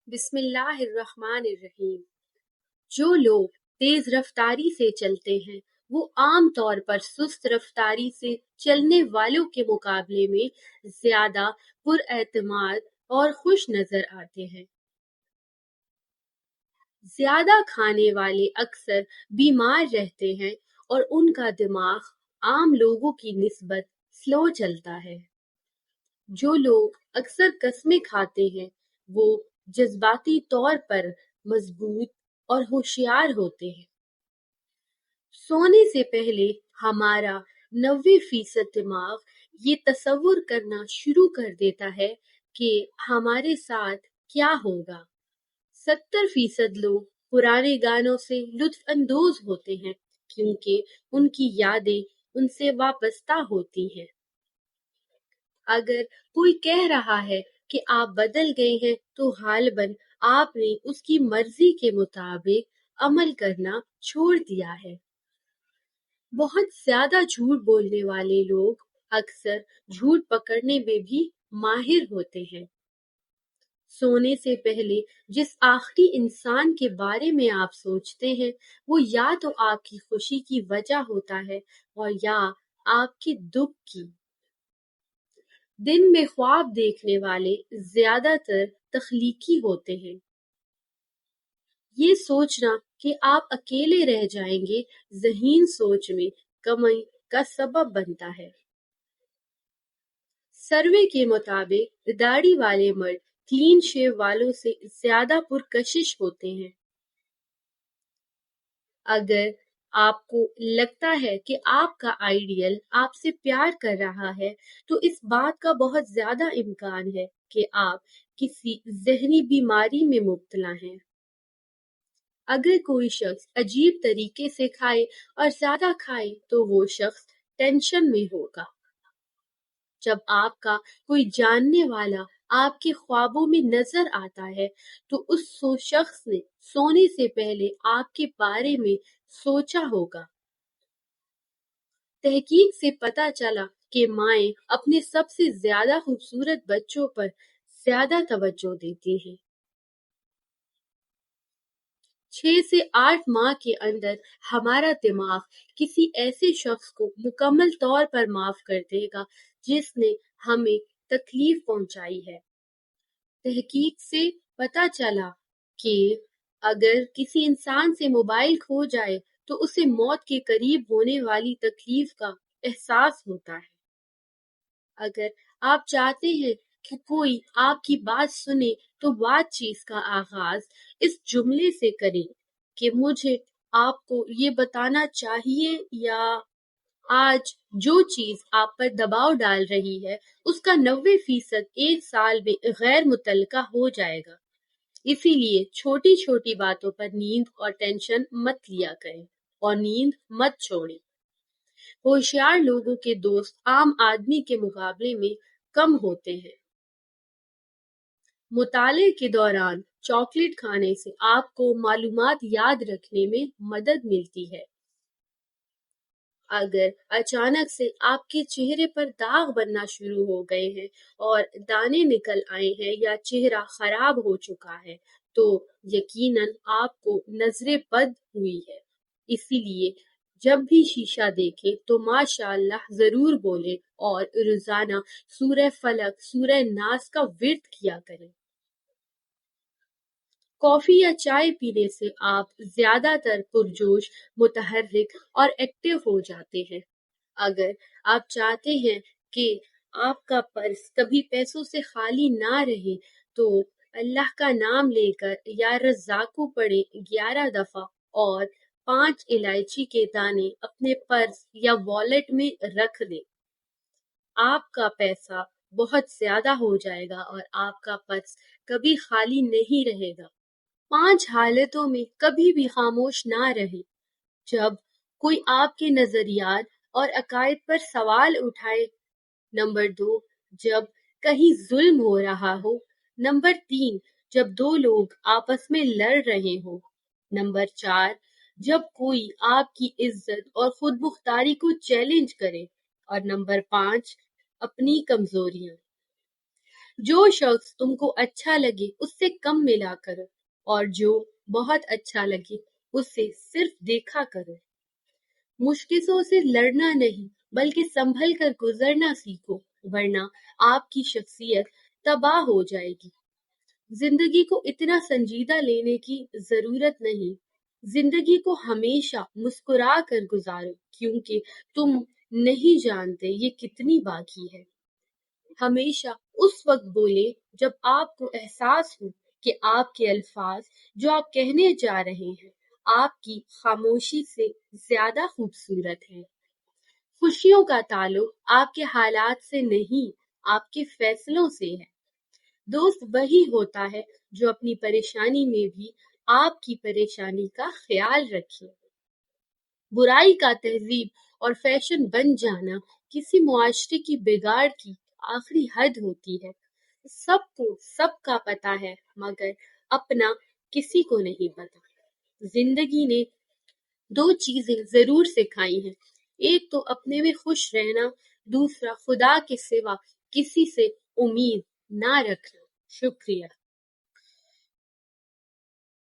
بسم اللہ الرحمن الرحیم۔ جو لوگ تیز رفتاری سے چلتے ہیں وہ عام طور پر سست رفتاری سے چلنے والوں کے مقابلے میں زیادہ پر اعتماد اور خوش نظر آتے ہیں۔ زیادہ کھانے والے اکثر بیمار رہتے ہیں اور ان کا دماغ عام لوگوں کی نسبت سلو چلتا ہے۔ جو لوگ اکثر قسمیں کھاتے ہیں وہ جذباتی طور پر مضبوط اور ہوشیار ہوتے ہیں۔ سونے سے پہلے ہمارا 90% دماغ یہ تصور کرنا شروع کر دیتا ہے کہ ہمارے ساتھ کیا ہوگا۔ 70% لوگ پرانے گانوں سے لطف اندوز ہوتے ہیں کیونکہ ان کی یادیں ان سے وابستہ ہوتی ہیں۔ اگر کوئی کہہ رہا ہے کہ آپ بدل گئے ہیں تو غالباً آپ نے اس کی مرضی کے مطابق عمل کرنا چھوڑ دیا ہے۔ بہت زیادہ جھوٹ بولنے والے لوگ اکثر جھوٹ پکڑنے میں بھی ماہر ہوتے ہیں۔ سونے سے پہلے جس آخری انسان کے بارے میں آپ سوچتے ہیں وہ یا تو آپ کی خوشی کی وجہ ہوتا ہے اور یا آپ کے دکھ کی۔ دن میں خواب دیکھنے والے زیادہ تر تخلیقی ہوتے ہیں۔ یہ سوچنا کہ آپ اکیلے رہ جائیں گے ذہین سوچ میں کمی کا سبب بنتا ہے۔ سروے کے مطابق داڑھی والے مرد کلین شیو والوں سے زیادہ پرکشش ہوتے ہیں۔ اگر آپ کو لگتا ہے کہ آپ کا آئیڈیل آپ سے پیار کر رہا ہے تو اس بات کا بہت زیادہ امکان ہے کہ آپ کسی ذہنی بیماری میں مبتلا ہیں۔ اگر کوئی شخص عجیب طریقے سے کھائے اور زیادہ کھائے تو وہ شخص ٹینشن میں ہوگا۔ جب آپ کا کوئی جاننے والا آپ کے خوابوں میں نظر آتا ہے تو اس شخص نے سونے سے پہلے آپ کے بارے میں سوچا ہوگا۔ تحقیق سے پتہ چلا کہ مائیں اپنے سب سے زیادہ خوبصورت بچوں پر زیادہ توجہ دیتی ہیں۔ 6 سے 8 ماہ کے اندر ہمارا دماغ کسی ایسے شخص کو مکمل طور پر معاف کر دے گا جس نے ہمیں تکلیف پہنچائی ہے۔ تحقیق سے پتہ چلا کہ اگر کسی انسان سے موبائل کھو جائے تو اسے موت کے قریب ہونے والی تکلیف کا احساس ہوتا ہے۔ اگر آپ چاہتے ہیں کہ کوئی آپ کی بات سنے تو بات چیت کا آغاز اس جملے سے کریں کہ مجھے آپ کو یہ بتانا چاہیے، یا آج جو چیز آپ پر دباؤ ڈال رہی ہے اس کا 90% 1 سال میں غیر متعلقہ ہو جائے گا۔ اسی لیے چھوٹی چھوٹی باتوں پر نیند اور ٹینشن مت لیا کریں اور نیند مت چھوڑیں۔ ہوشیار لوگوں کے دوست عام آدمی کے مقابلے میں کم ہوتے ہیں۔ مطالعے کے دوران چاکلیٹ کھانے سے آپ کو معلومات یاد رکھنے میں مدد ملتی ہے۔ اگر اچانک سے آپ کے چہرے پر داغ بننا شروع ہو گئے ہیں اور دانے نکل آئے ہیں یا چہرہ خراب ہو چکا ہے تو یقیناً آپ کو نظر بد ہوئی ہے۔ اسی لیے جب بھی شیشہ دیکھیں تو ماشاءاللہ ضرور بولیں اور روزانہ سورہ فلق، سورہ ناس کا ورد کیا کریں۔ کافی یا چائے پینے سے آپ زیادہ تر پرجوش، متحرک اور ایکٹیو ہو جاتے ہیں۔ اگر آپ چاہتے ہیں کہ آپ کا پرس کبھی پیسوں سے خالی نہ رہے تو اللہ کا نام لے کر یا رزاقو پڑھیں 11 دفعہ اور 5 الائچی کے دانے اپنے پرس یا والیٹ میں رکھ دیں۔ آپ کا پیسہ بہت زیادہ ہو جائے گا اور آپ کا پرس کبھی خالی نہیں رہے گا۔ 5 حالتوں میں کبھی بھی خاموش نہ رہیں۔ جب کوئی آپ کے نظریات اور عقائد پر سوال اٹھائے۔ نمبر 2، جب کہیں ظلم ہو رہا ہو۔ نمبر 3، جب 2 لوگ آپس میں لڑ رہے ہوں۔ نمبر 4، جب کوئی آپ کی عزت اور خود مختاری کو چیلنج کرے۔ اور نمبر 5، اپنی کمزوریاں۔ جو شخص تم کو اچھا لگے اس سے کم ملا کرو، اور جو بہت اچھا لگے اس سے صرف دیکھا کرو۔ مشکلوں سے لڑنا نہیں بلکہ سنبھل کر گزرنا سیکھو، ورنہ آپ کی شخصیت تباہ ہو جائے گی۔ زندگی کو اتنا سنجیدہ لینے کی ضرورت نہیں، زندگی کو ہمیشہ مسکرا کر گزارو، کیونکہ تم نہیں جانتے یہ کتنی باقی ہے۔ ہمیشہ اس وقت بولے جب آپ کو احساس ہو کہ آپ کے الفاظ جو آپ کہنے جا رہے ہیں آپ کی خاموشی سے زیادہ خوبصورت ہے۔ خوشیوں کا تعلق آپ کے حالات سے نہیں، آپ کے فیصلوں سے ہے۔ دوست وہی ہوتا ہے جو اپنی پریشانی میں بھی آپ کی پریشانی کا خیال رکھے۔ برائی کا تہذیب اور فیشن بن جانا کسی معاشرے کی بگاڑ کی آخری حد ہوتی ہے۔ سب کو سب کا پتہ ہے مگر اپنا کسی کو نہیں پتا۔ زندگی نے دو چیزیں ضرور سکھائی ہیں، ایک تو اپنے میں خوش رہنا، دوسرا خدا کے سوا کسی سے امید نہ رکھنا۔ شکریہ۔